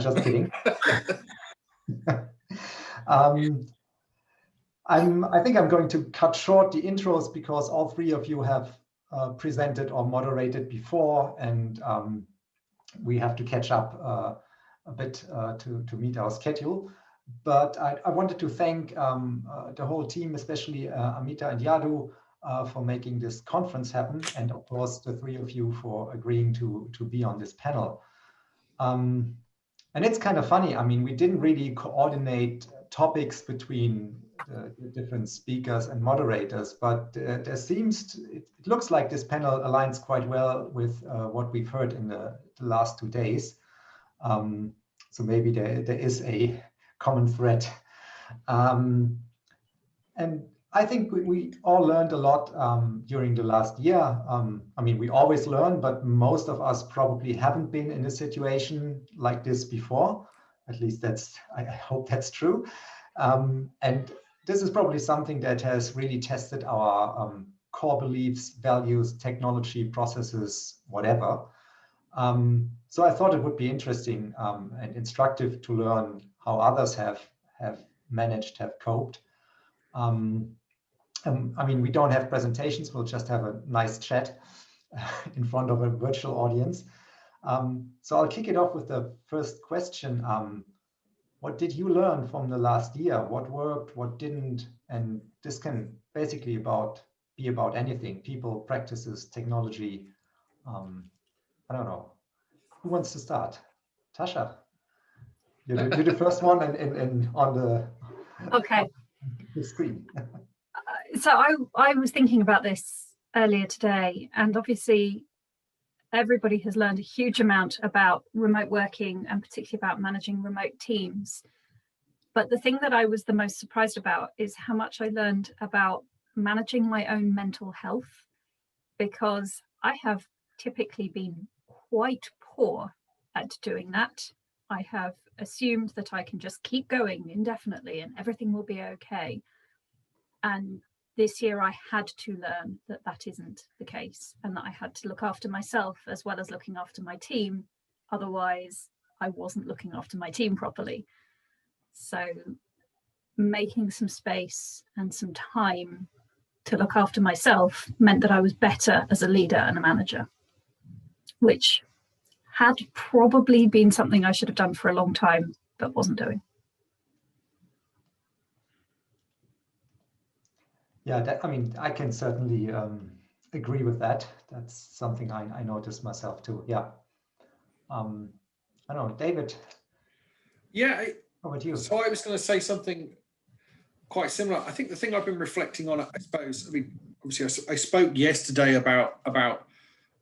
Just kidding. I think I'm going to cut short the intros because all three of you have presented or moderated before, and we have to catch up a bit to meet our schedule. But I wanted to thank the whole team, especially Amita and Yadu, for making this conference happen, and of course the three of you for agreeing to be on this panel. And it's kind of funny. I mean, we didn't really coordinate topics between the different speakers and moderators, but it looks like this panel aligns quite well with what we've heard in the last 2 days. So maybe there is a common thread. And I think we all learned a lot during the last year. I mean, we always learn, but most of us probably haven't been in a situation like this before. At least I hope that's true. And this is probably something that has really tested our core beliefs, values, technology, processes, whatever. So I thought it would be interesting and instructive to learn how others have managed, have coped. I mean, we don't have presentations, we'll just have a nice chat in front of a virtual audience. So I'll kick it off with the first question. What did you learn from the last year? What worked, what didn't? And this can basically be about anything, people, practices, technology. I don't know. Who wants to start? Tasha, you're the first one and on the screen. So I was thinking about this earlier today, and obviously everybody has learned a huge amount about remote working and particularly about managing remote teams. But the thing that I was the most surprised about is how much I learned about managing my own mental health, because I have typically been quite poor at doing that. I have assumed that I can just keep going indefinitely and everything will be okay. And this year I had to learn that that isn't the case, and that I had to look after myself as well as looking after my team. Otherwise, I wasn't looking after my team properly. So making some space and some time to look after myself meant that I was better as a leader and a manager, which had probably been something I should have done for a long time, but wasn't doing. Yeah, I mean, I can certainly agree with that. That's something I noticed myself too. Yeah. I don't know, David. Yeah. How about you? So I was going to say something quite similar. I think the thing I've been reflecting on, I suppose, I mean, obviously I spoke yesterday about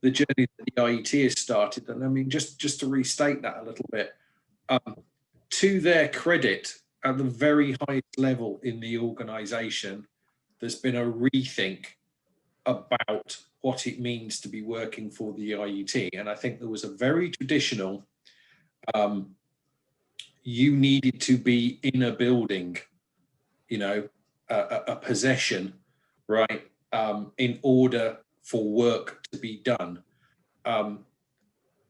the journey that the IET has started. And I mean, just to restate that a little bit, to their credit, at the very highest level in the organization, there's been a rethink about what it means to be working for the IET. And I think there was a very traditional, you needed to be in a building, you know, a possession, right, in order for work to be done.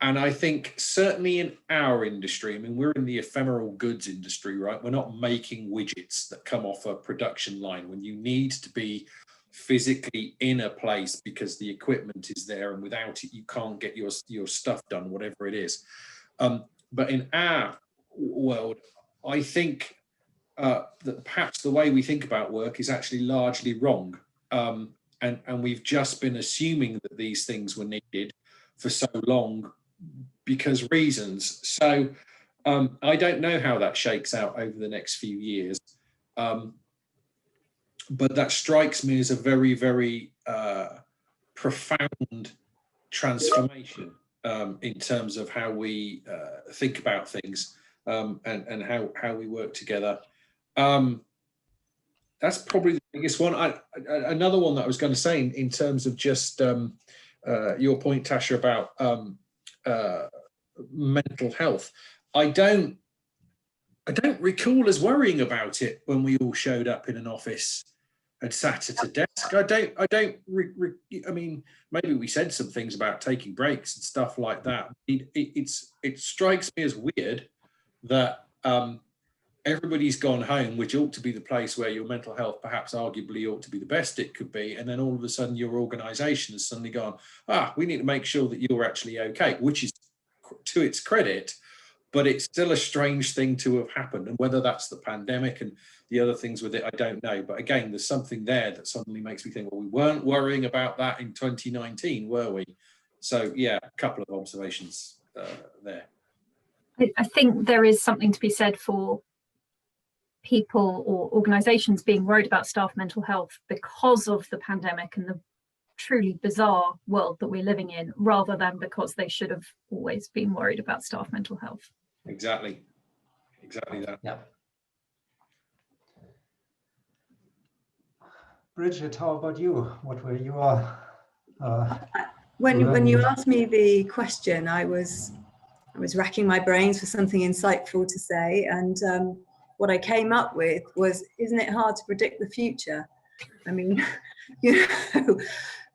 And I think certainly in our industry, I mean, we're in the ephemeral goods industry, right? We're not making widgets that come off a production line. When you need to be physically in a place because the equipment is there, and without it, you can't get your stuff done, whatever it is. But in our world, I think that perhaps the way we think about work is actually largely wrong. And we've just been assuming that these things were needed for so long because reasons. So I don't know how that shakes out over the next few years. But that strikes me as a very, very profound transformation in terms of how we think about things and how we work together. That's probably the biggest one. Another one that I was going to say in terms of just your point, Tasha, about mental health. I don't recall us worrying about it when we all showed up in an office and sat at a desk. I mean, maybe we said some things about taking breaks and stuff like that. It strikes me as weird that everybody's gone home, which ought to be the place where your mental health perhaps arguably ought to be the best it could be. And then all of a sudden your organization has suddenly gone, we need to make sure that you're actually okay, which is to its credit, but it's still a strange thing to have happened. And whether that's the pandemic and the other things with it, I don't know. But again, there's something there that suddenly makes me think, well, we weren't worrying about that in 2019, were we? So yeah, a couple of observations there. I think there is something to be said for people or organisations being worried about staff mental health because of the pandemic and the truly bizarre world that we're living in, rather than because they should have always been worried about staff mental health. Exactly that. Yeah. Bridget, how about you? What were your when you asked me the question, I was racking my brains for something insightful to say, and what I came up with was, isn't it hard to predict the future? I mean, you know,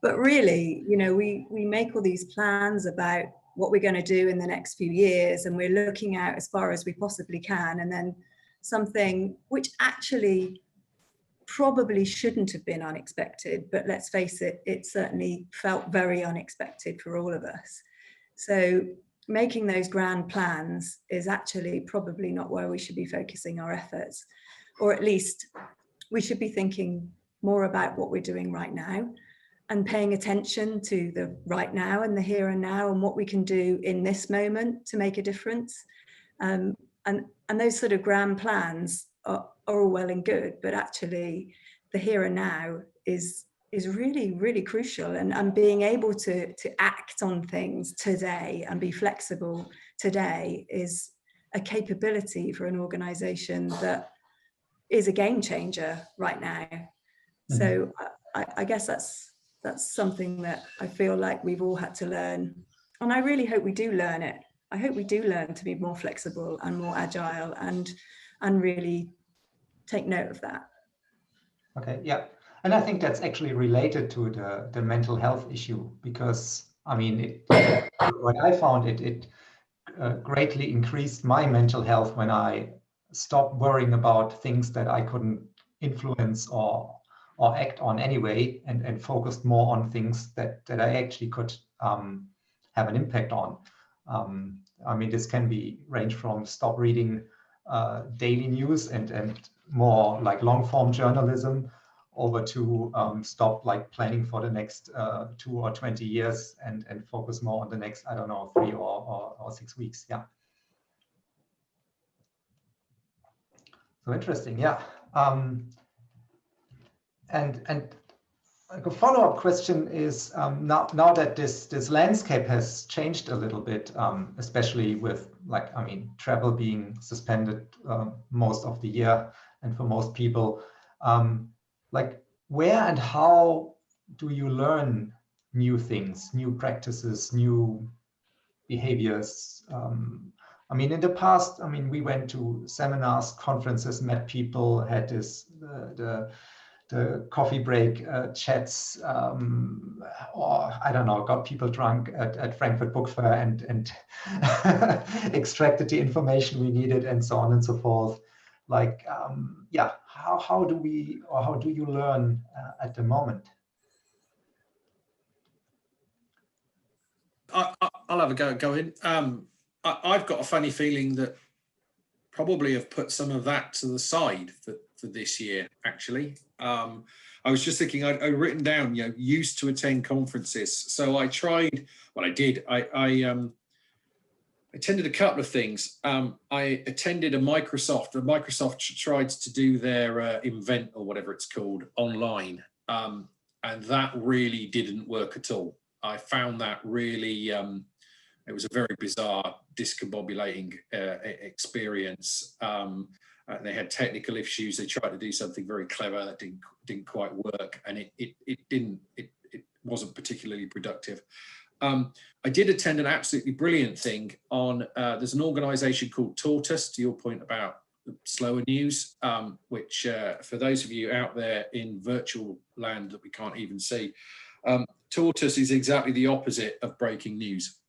but really, you know, we make all these plans about what we're going to do in the next few years, and we're looking out as far as we possibly can, and then something which actually probably shouldn't have been unexpected, but let's face it, it certainly felt very unexpected for all of us. So making those grand plans is actually probably not where we should be focusing our efforts, or at least we should be thinking more about what we're doing right now and paying attention to the right now and the here and now and what we can do in this moment to make a difference. And those sort of grand plans are all well and good, but actually the here and now is really, really crucial, and being able to act on things today and be flexible today is a capability for an organization that is a game changer right now. Mm-hmm. So I guess that's something that I feel like we've all had to learn, and I really hope we do learn it. I hope we do learn to be more flexible and more agile and really take note of that. Okay, yeah. And I think that's actually related to the mental health issue, because I mean, what I found, it greatly increased my mental health when I stopped worrying about things that I couldn't influence or act on anyway, and focused more on things that I actually could have an impact on. I mean, this can range from stop reading daily news and more like long form journalism, over to stop like planning for the next 2 or 20 years and focus more on the next, I don't know, 3 or 6 weeks. Yeah. So interesting. Yeah. And a follow-up question is, now that this landscape has changed a little bit, especially with, like, I mean, travel being suspended most of the year, and for most people, like, where and how do you learn new things, new practices, new behaviors? I mean, in the past, I mean, we went to seminars, conferences, met people, had the coffee break chats, or I don't know, got people drunk at Frankfurt Book Fair and extracted the information we needed, and so on and so forth. Like, yeah, how do you learn at the moment? I'll have a go in. I've got a funny feeling that probably have put some of that to the side for this year, actually. I was just thinking, I'd written down, you know, used to attend conferences. So I tried, well, I did. I attended a couple of things. I attended Microsoft tried to do their Invent, or whatever it's called, online. And that really didn't work at all. I found that really, it was a very bizarre, discombobulating experience. They had technical issues. They tried to do something very clever that didn't quite work, and it wasn't particularly productive. I did attend an absolutely brilliant thing on, there's an organization called Tortoise, to your point about slower news, which for those of you out there in virtual land that we can't even see, Tortoise is exactly the opposite of breaking news.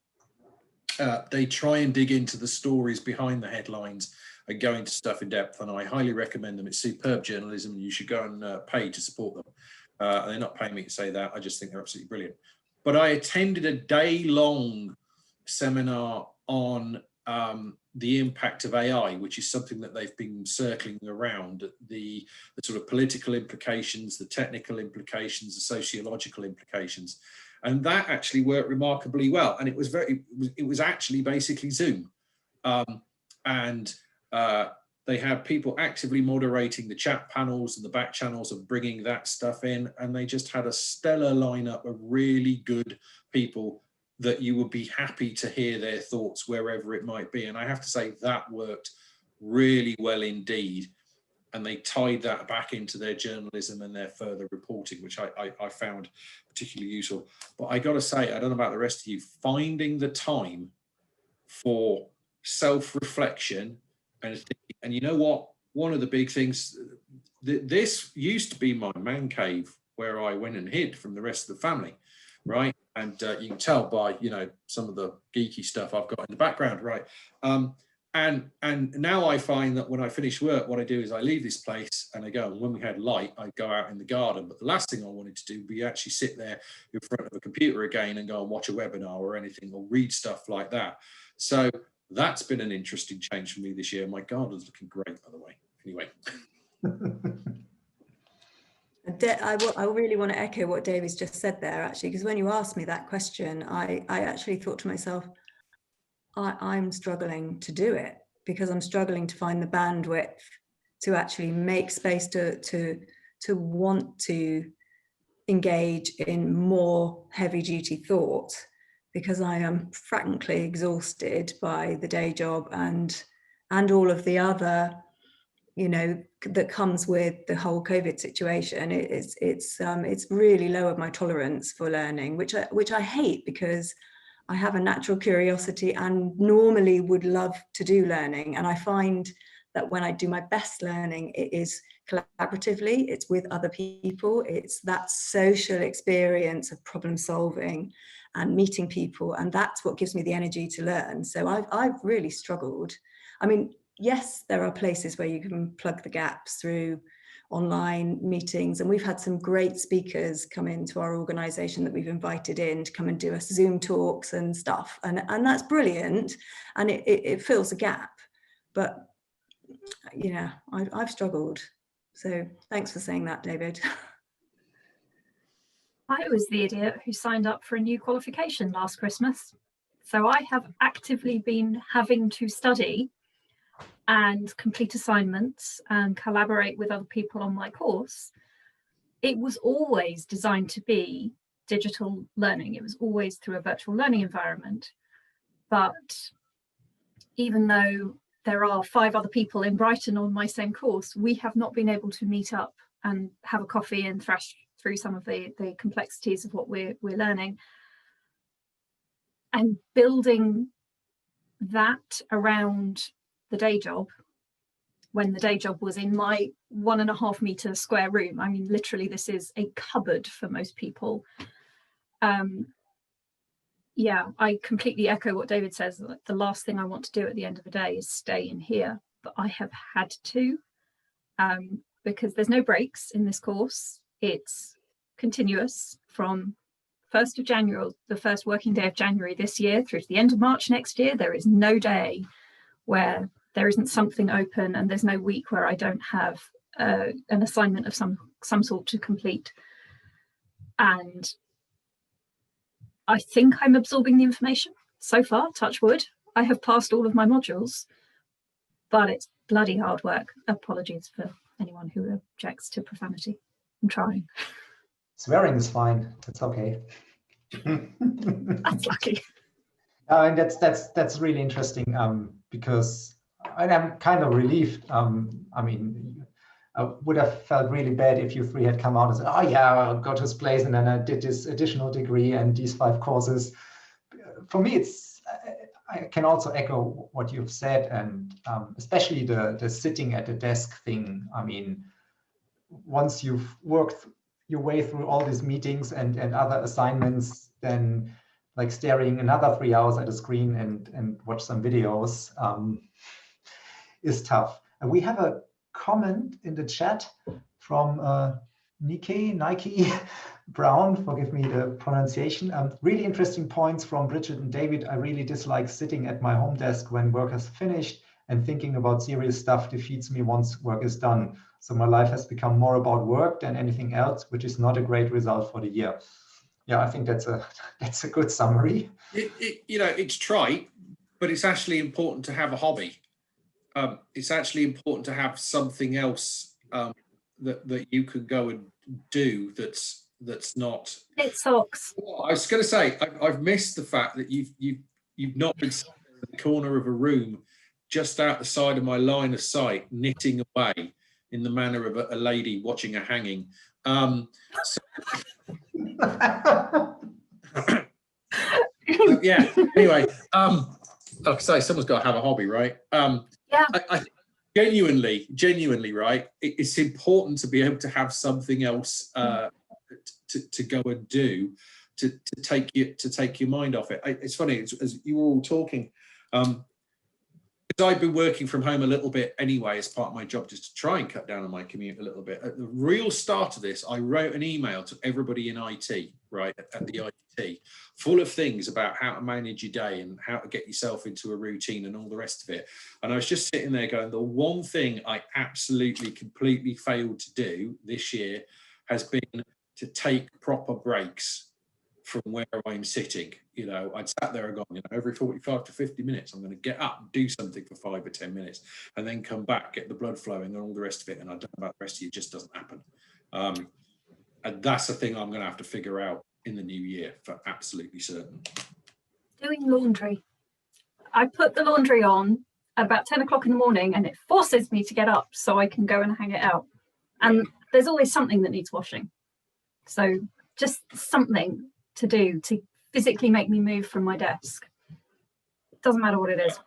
they try and dig into the stories behind the headlines and go into stuff in depth, and I highly recommend them. It's superb journalism, and you should go and pay to support them. They're not paying me to say that. I just think they're absolutely brilliant. But I attended a day-long seminar on the impact of AI, which is something that they've been circling around, the sort of political implications, the technical implications, the sociological implications. And that actually worked remarkably well. And it was actually basically Zoom. They had people actively moderating the chat panels and the back channels and bringing that stuff in. And they just had a stellar lineup of really good people that you would be happy to hear their thoughts wherever it might be. And I have to say that worked really well indeed. And they tied that back into their journalism and their further reporting, which I found particularly useful. But I got to say, I don't know about the rest of you, finding the time for self-reflection and you know what? One of the big things, this used to be my man cave where I went and hid from the rest of the family, right? And you can tell by, you know, some of the geeky stuff I've got in the background, right? And now I find that when I finish work, what I do is I leave this place and I go, and when we had light, I go out in the garden. But the last thing I wanted to do would be actually sit there in front of a computer again and go and watch a webinar or anything or read stuff like that. So that's been an interesting change for me this year. My garden's looking great, by the way. Anyway. I really want to echo what David's just said there, actually, because when you asked me that question, I actually thought to myself, I'm struggling to do it because I'm struggling to find the bandwidth to actually make space to want to engage in more heavy duty thought, because I am frankly exhausted by the day job and all of the other, you know, that comes with the whole COVID situation. It's really lowered my tolerance for learning, which I hate, because I have a natural curiosity and normally would love to do learning. And I find that when I do my best learning, it is collaboratively, it's with other people, it's that social experience of problem solving and meeting people. And that's what gives me the energy to learn. So I've really struggled. I mean, yes, there are places where you can plug the gaps through online meetings, and we've had some great speakers come into our organization that we've invited in to come and do us Zoom talks and stuff, and that's brilliant, and it fills a gap. But yeah, I've struggled. So thanks for saying that, David. I was the idiot who signed up for a new qualification last Christmas. So I have actively been having to study and complete assignments and collaborate with other people on my course. It was always designed to be digital learning. It was always through a virtual learning environment. But even though there are 5 other people in Brighton on my same course, we have not been able to meet up and have a coffee and thrash through some of the complexities of what we're learning. And building that around the day job, when the day job was in my 1.5 meter square room. I mean, literally, this is a cupboard for most people. Yeah, I completely echo what David says. The last thing I want to do at the end of the day is stay in here, but I have had to, because there's no breaks in this course. It's continuous from 1st of January, the first working day of January this year, through to the end of March next year. There is no day where there isn't something open, and there's no week where I don't have an assignment of some sort to complete. And I think I'm absorbing the information so far, touch wood. I have passed all of my modules, but it's bloody hard work. Apologies for anyone who objects to profanity. I'm trying. Swearing is fine. It's okay. That's lucky. And that's really interesting, because I'm kind of relieved. I mean, I would have felt really bad if you 3 had come out and said, oh yeah, I'll go to this place and then I did this additional degree and these 5 courses. For me, I can also echo what you've said, and especially the sitting at the desk thing. I mean, once you've worked your way through all these meetings and other assignments, then like staring another 3 hours at a screen and watch some videos is tough. And we have a comment in the chat from Nike Brown, forgive me the pronunciation. Really interesting points from Bridget and David. I really dislike sitting at my home desk when work has finished, and thinking about serious stuff defeats me once work is done. So my life has become more about work than anything else, which is not a great result for the year. Yeah, I think that's a good summary. You know, it's trite, but it's actually important to have a hobby. It's actually important to have something else that you could go and do that's not. Knit socks. I was going to say I've missed the fact that you've not been sat in the corner of a room just out the side of my line of sight knitting away in the manner of a lady watching a hanging. Yeah. Anyway, like I say, someone's got to have a hobby, right? Yeah. I genuinely, right? It's important to be able to have something else to go and do to take your mind off it. It's funny, as you were all talking, because I've been working from home a little bit anyway as part of my job, just to try and cut down on my commute a little bit. At the real start of this, I wrote an email to everybody in IT, right, at the IT, full of things about how to manage your day and how to get yourself into a routine and all the rest of it. And I was just sitting there going, the one thing I absolutely, completely failed to do this year has been to take proper breaks from where I'm sitting. You know, I'd sat there and gone, you know, every 45 to 50 minutes, I'm going to get up, do something for 5 or 10 minutes, and then come back, get the blood flowing and all the rest of it. And I don't know about the rest of you, it just doesn't happen. And that's the thing I'm going to have to figure out in the new year for absolutely certain. Doing laundry. I put the laundry on about 10 o'clock in the morning and it forces me to get up so I can go and hang it out. And there's always something that needs washing. So just something to do to physically make me move from my desk. Doesn't matter what it is.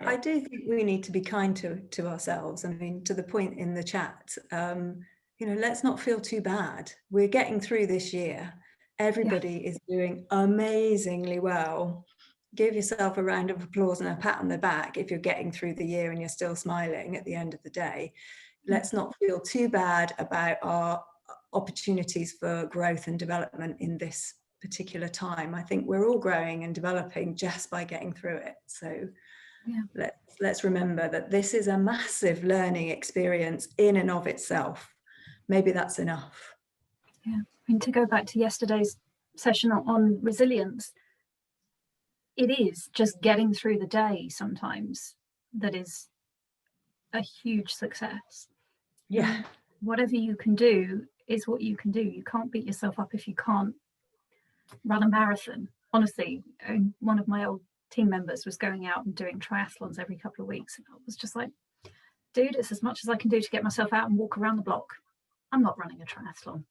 I do think we need to be kind to ourselves. I mean, to the point in the chat, you know, let's not feel too bad. We're getting through this year. Everybody is doing amazingly well. Give yourself a round of applause and a pat on the back if you're getting through the year and you're still smiling at the end of the day. Let's not feel too bad about our opportunities for growth and development in this particular time. I think we're all growing and developing just by getting through it. So let's remember that this is a massive learning experience in and of itself. Maybe that's enough. Yeah, I mean, to go back to yesterday's session on resilience, it is just getting through the day sometimes that is a huge success. Yeah. Whatever you can do is what you can do. You can't beat yourself up if you can't run a marathon. Honestly, one of my old team members was going out and doing triathlons every couple of weeks. And I was just like, dude, it's as much as I can do to get myself out and walk around the block. I'm not running a triathlon.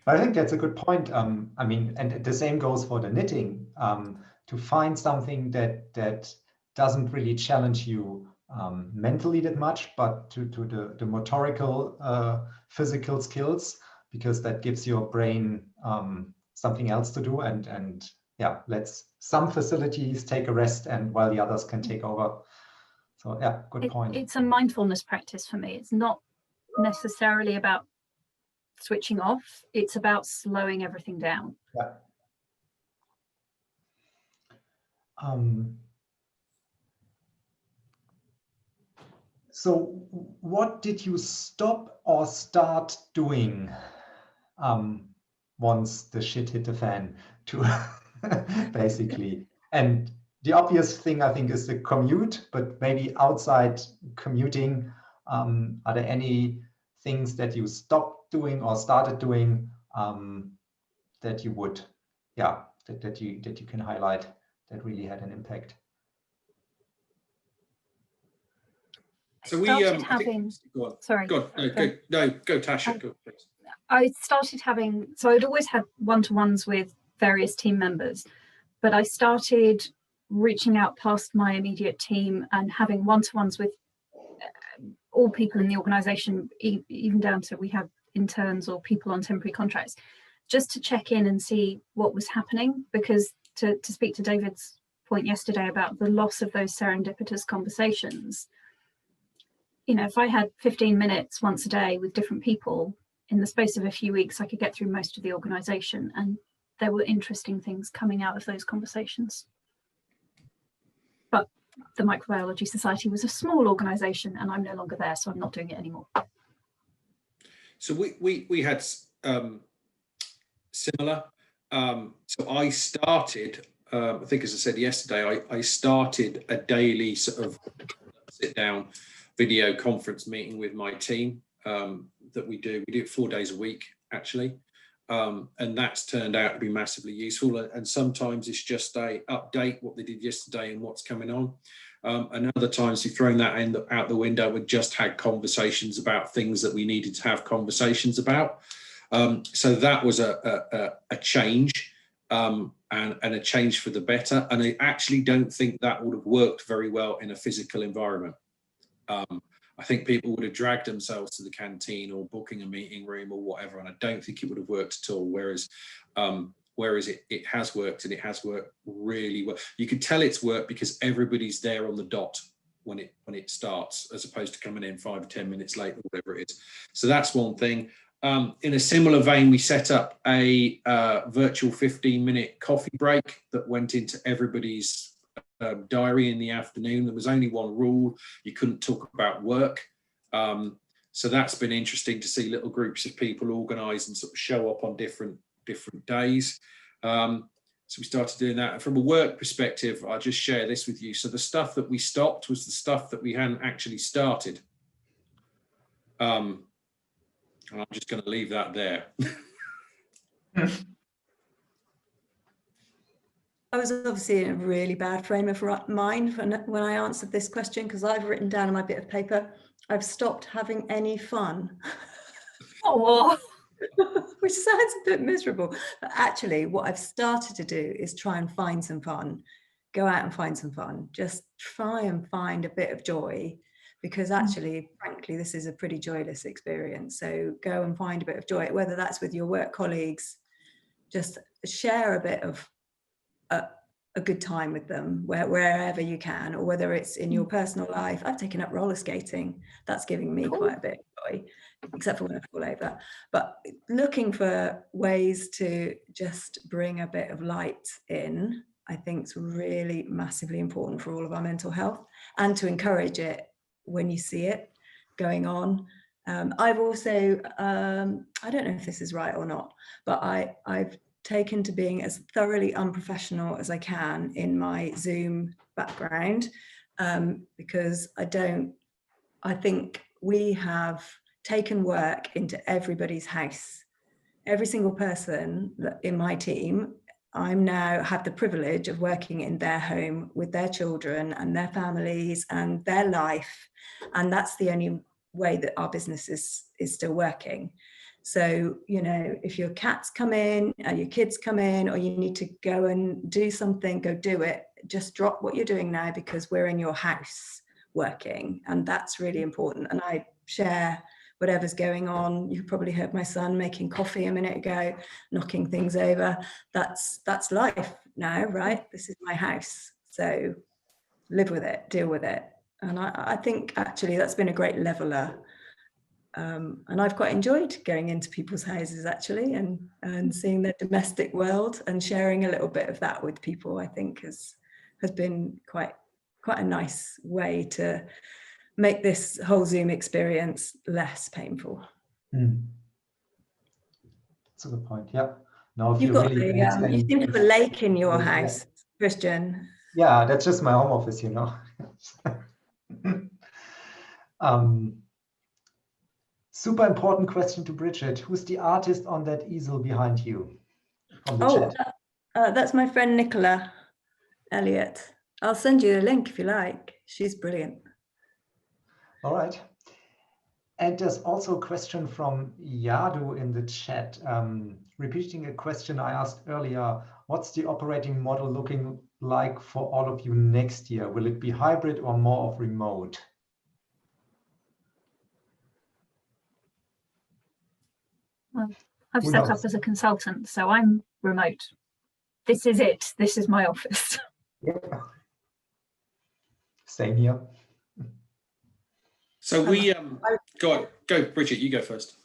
I think that's a good point. I mean, and the same goes for the knitting. To find something that doesn't really challenge you mentally that much, but to the motorical, physical skills, because that gives your brain something else to do. And yeah, let's some facilities take a rest, and while the others can take over. So yeah, good point. It's a mindfulness practice for me. It's not necessarily about switching off. It's about slowing everything down. Yeah. So what did you stop or start doing once the shit hit the fan, to basically? And the obvious thing, I think, is the commute, but maybe outside commuting, are there any things that you stopped doing or started doing that you would, that you can highlight that really had an impact? So we having. Go on. Sorry. Go on. Go, Tasha. Go, please. I started having, so I'd always had one-to-ones with various team members, but I started reaching out past my immediate team and having one-to-ones with all people in the organization, even down to we have interns or people on temporary contracts, just to check in and see what was happening, because to speak to David's point yesterday about the loss of those serendipitous conversations, you know, if I had 15 minutes once a day with different people in the space of a few weeks, I could get through most of the organisation, and there were interesting things coming out of those conversations. But the Microbiology Society was a small organisation, and I'm no longer there, so I'm not doing it anymore. So we had similar. So I started, I think, as I said yesterday, I started a daily sort of sit down video conference meeting with my team that we do. We do it 4 days a week, actually. And that's turned out to be massively useful. And sometimes it's just a update what they did yesterday and what's coming on. And other times we've thrown that out the window and just had conversations about things that we needed to have conversations about. So that was a change and a change for the better. And I actually don't think that would have worked very well in a physical environment. I think people would have dragged themselves to the canteen or booking a meeting room or whatever, and I don't think it would have worked at all. Whereas it has worked, and it has worked really well. You could tell it's worked because everybody's there on the dot when it starts, as opposed to coming in 5 or 10 minutes late or whatever it is. So that's one thing. In a similar vein, we set up a virtual 15-minute coffee break that went into everybody's diary in the afternoon. There was only one rule: you couldn't talk about work. So that's been interesting to see little groups of people organise and sort of show up on different days. So we started doing that. And from a work perspective, I'll just share this with you. So the stuff that we stopped was the stuff that we hadn't actually started. And I'm just going to leave that there. I was obviously in a really bad frame of mind when I answered this question, because I've written down on my bit of paper, I've stopped having any fun. Oh, Which sounds a bit miserable, but actually what I've started to do is try and find some fun. Go out and find some fun. Just try and find a bit of joy, because actually, frankly, this is a pretty joyless experience. So go and find a bit of joy, whether that's with your work colleagues. Just share a bit of a good time with them wherever you can, or whether it's in your personal life. I've taken up roller skating. That's giving me quite a bit of joy, except for when I fall over. But looking for ways to just bring a bit of light in, I think, is really massively important for all of our mental health, and to encourage it when you see it going on. I've also, I don't know if this is right or not, but I've taken to being as thoroughly unprofessional as I can in my Zoom background, because I think we have taken work into everybody's house. Every single person in my team, I'm now have the privilege of working in their home with their children and their families and their life. And that's the only way that our business is still working. So, you know, if your cats come in or your kids come in, or you need to go and do something, go do it. Just drop what you're doing now, because we're in your house working, and that's really important. And I share whatever's going on. You probably heard my son making coffee a minute ago, knocking things over. That's life now, right? This is my house. So live with it, deal with it. And I think actually that's been a great leveler. And I've quite enjoyed going into people's houses actually, and seeing their domestic world and sharing a little bit of that with people. I think has been quite a nice way to make this whole Zoom experience less painful. That's a good point. Yeah. Now, if You've got really you seem to have a lake in your house, Christian. Yeah, that's just my home office, you know. Super important question to Bridget. Who's the artist on that easel behind you? From the chat. That's my friend Nicola Elliott. I'll send you the link if you like. She's brilliant. All right. And there's also a question from Yadu in the chat, repeating a question I asked earlier. What's the operating model looking like for all of you next year? Will it be hybrid or more of remote? Well, I've Who set up knows? as a consultant, so I'm remote. This is it. This is my office. Yeah. Same here. So we go Bridget, you go first.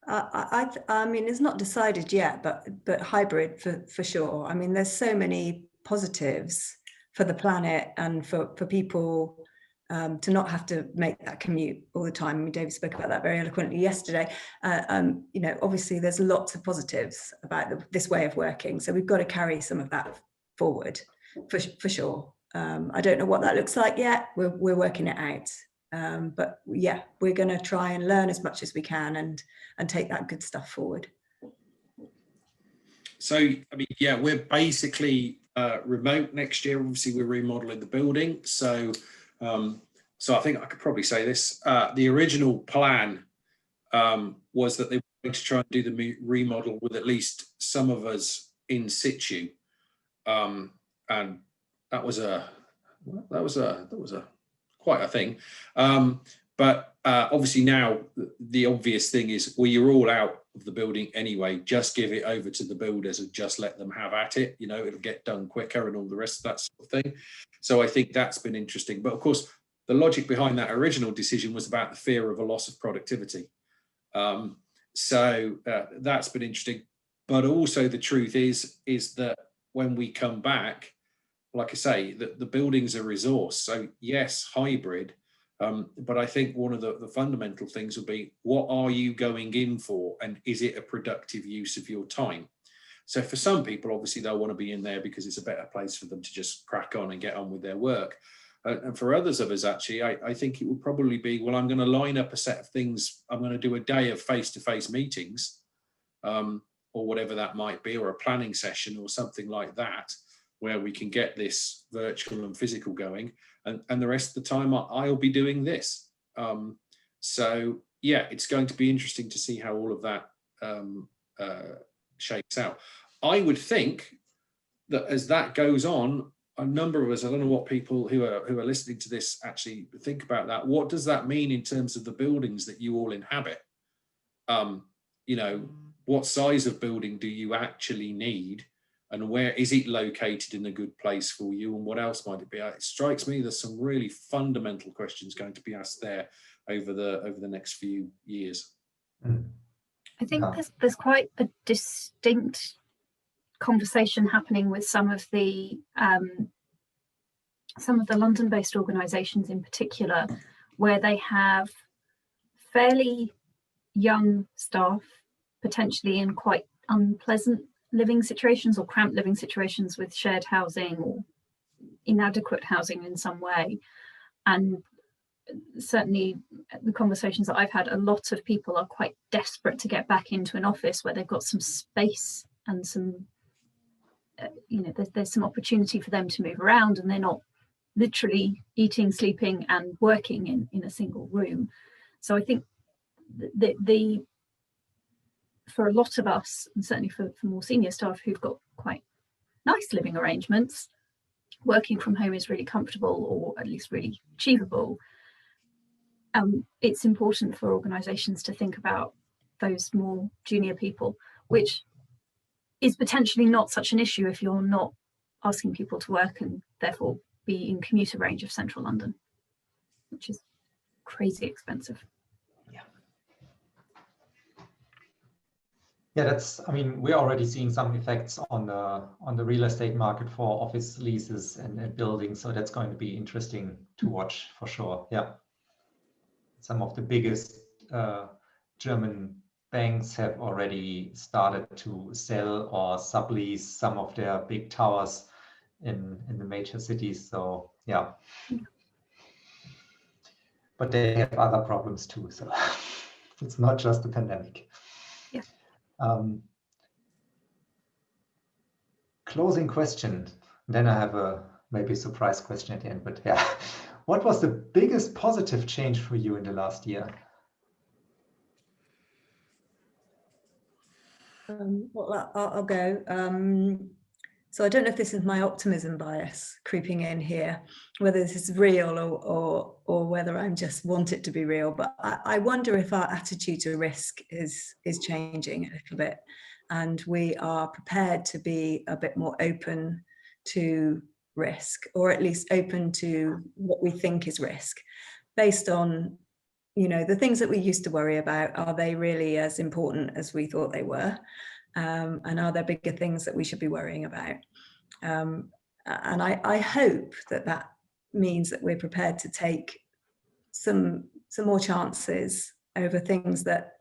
I mean, it's not decided yet, but hybrid for sure. I mean, there's so many positives for the planet and for people to not have to make that commute all the time. I mean, David spoke about that very eloquently yesterday. You know, obviously there's lots of positives about this way of working. So we've got to carry some of that forward for sure. I don't know what that looks like yet. We're working it out. But yeah, we're going to try and learn as much as we can and take that good stuff forward. So, I mean, yeah, we're basically remote next year. Obviously, we're remodeling the building. So, so I think I could probably say this. The original plan was that they were going to try and do the remodel with at least some of us in situ, and that was quite a thing. But obviously now the obvious thing is, well, you're all out of the building anyway, just give it over to the builders and just let them have at it. You know, it'll get done quicker and all the rest of that sort of thing. So I think that's been interesting. But of course, the logic behind that original decision was about the fear of a loss of productivity. So that's been interesting. But also the truth is that when we come back, like I say, the building's a resource. So yes, hybrid. But I think one of the fundamental things will be, what are you going in for? And is it a productive use of your time? So for some people, obviously, they'll want to be in there because it's a better place for them to just crack on and get on with their work. And for others of us, actually, I think it will probably be, well, I'm going to line up a set of things. I'm going to do a day of face-to-face meetings, or whatever that might be, or a planning session or something like that, where we can get this virtual and physical going. And the rest of the time I'll be doing this. So yeah, it's going to be interesting to see how all of that shakes out. I would think that as that goes on, a number of us, I don't know what people who are listening to this actually think about that. What does that mean in terms of the buildings that you all inhabit? You know, what size of building do you actually need? And where is it located in a good place for you? And what else might it be? It strikes me there's some really fundamental questions going to be asked there over the next few years. I think there's quite a distinct conversation happening with some of the London-based organisations in particular, where they have fairly young staff, potentially in quite unpleasant living situations or cramped living situations with shared housing or inadequate housing in some way. And certainly the conversations that I've had, a lot of people are quite desperate to get back into an office where they've got some space and some, you know, there's some opportunity for them to move around and they're not literally eating, sleeping and working in a single room. So I think for a lot of us, and certainly for more senior staff who've got quite nice living arrangements, working from home is really comfortable, or at least really achievable. It's important for organisations to think about those more junior people, which is potentially not such an issue if you're not asking people to work and therefore be in commuter range of central London, which is crazy expensive. Yeah, I mean, we're already seeing some effects on the real estate market for office leases and buildings. So that's going to be interesting to watch for sure. Yeah. Some of the biggest German banks have already started to sell or sublease some of their big towers in the major cities. So yeah. But they have other problems too. So it's not just the pandemic. Yeah. Closing question. Then I have a maybe surprise question at the end, but yeah. What was the biggest positive change for you in the last year? Well, I'll go. So I don't know if this is my optimism bias creeping in here, whether this is real or whether I'm just want it to be real. But I wonder if our attitude to risk is changing a little bit, and we are prepared to be a bit more open to risk, or at least open to what we think is risk, based on, you know, the things that we used to worry about. Are they really as important as we thought they were? And are there bigger things that we should be worrying about? And I hope that means that we're prepared to take some more chances over things that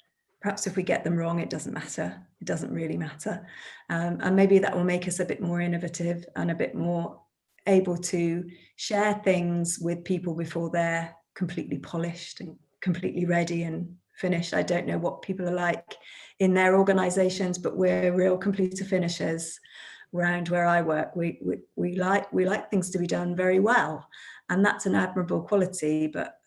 perhaps if we get them wrong, it doesn't matter. It doesn't really matter. And maybe that will make us a bit more innovative and a bit more able to share things with people before they're completely polished and completely ready and finished. I don't know what people are like in their organizations, but we're real completer finishers around where I work. We like things to be done very well, and that's an admirable quality, but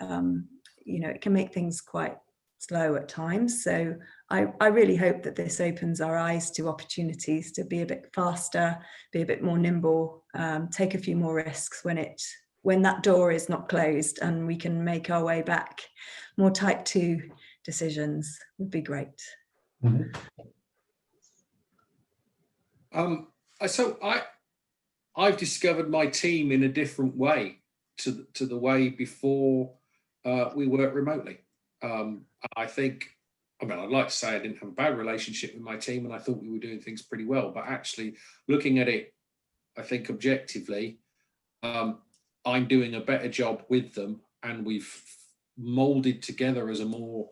you know, it can make things quite slow at times. So I really hope that this opens our eyes to opportunities to be a bit faster, be a bit more nimble, take a few more risks when that door is not closed, and we can make our way back. More type 2 decisions would be great. Mm-hmm. So I've discovered my team in a different way to the way before we worked remotely. I think, I'd like to say I didn't have a bad relationship with my team, and I thought we were doing things pretty well. But actually, looking at it, I think objectively, I'm doing a better job with them, and we've molded together as a more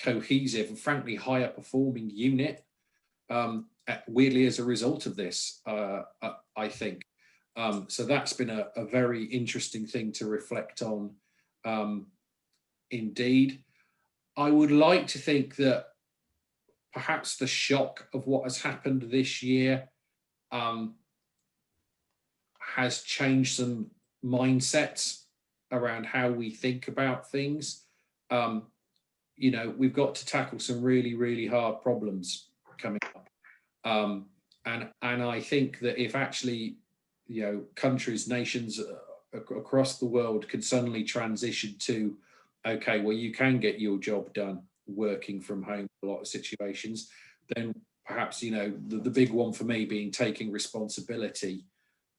cohesive and frankly higher performing unit. Weirdly, as a result of this, I think. So that's been a very interesting thing to reflect on. Indeed, I would like to think that perhaps the shock of what has happened this year has changed some mindsets around how we think about things. You know, we've got to tackle some really, really hard problems coming up. And I think that if actually, you know, countries, nations across the world could suddenly transition to, okay, well, you can get your job done working from home in a lot of situations, then perhaps, you know, the big one for me being taking responsibility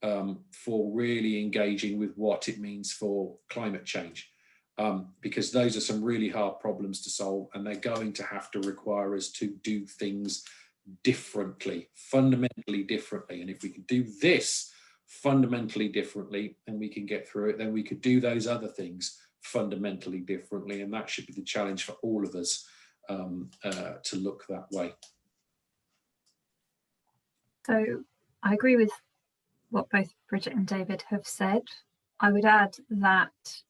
for really engaging with what it means for climate change. Because those are some really hard problems to solve, and they're going to have to require us to do things differently, fundamentally differently. And if we can do this fundamentally differently and we can get through it, then we could do those other things fundamentally differently. And that should be the challenge for all of us, to look that way. So I agree with what both Bridget and David have said. I would add that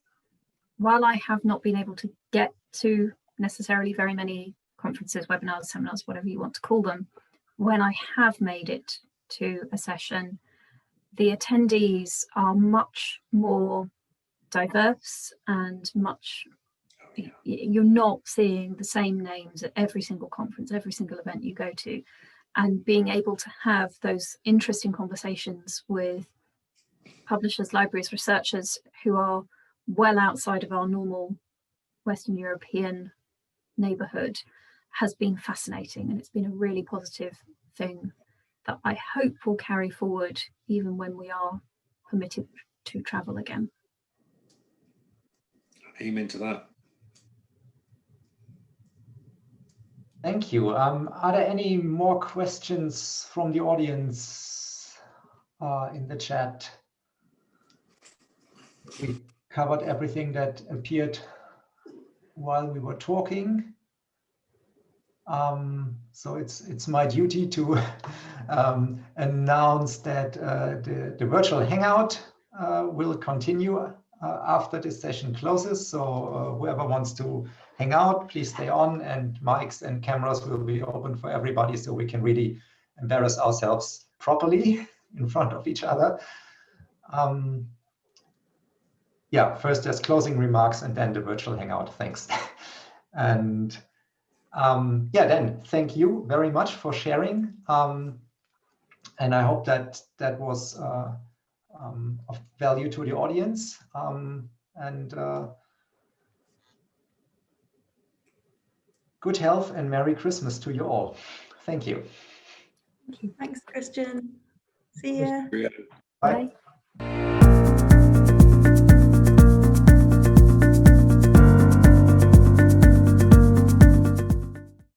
while I have not been able to get to necessarily very many conferences, webinars, seminars, whatever you want to call them, when I have made it to a session, the attendees are much more diverse and much, you're not seeing the same names at every single conference, every single event you go to, and being able to have those interesting conversations with publishers, libraries, researchers who are well outside of our normal Western European neighborhood has been fascinating, and it's been a really positive thing that I hope will carry forward even when we are permitted to travel again. Amen to that. Thank you. Are there any more questions from the audience in the chat? We covered everything that appeared while we were talking. So it's my duty to announce that the virtual hangout will continue after this session closes. So whoever wants to hang out, please stay on, and mics and cameras will be open for everybody so we can really embarrass ourselves properly in front of each other. Yeah, first there's closing remarks and then the virtual hangout. Thanks. And yeah, then thank you very much for sharing. And I hope that that was of value to the audience. Good health and Merry Christmas to you all. Thank you. Thanks, Christian. See ya. Yeah. Bye. Bye.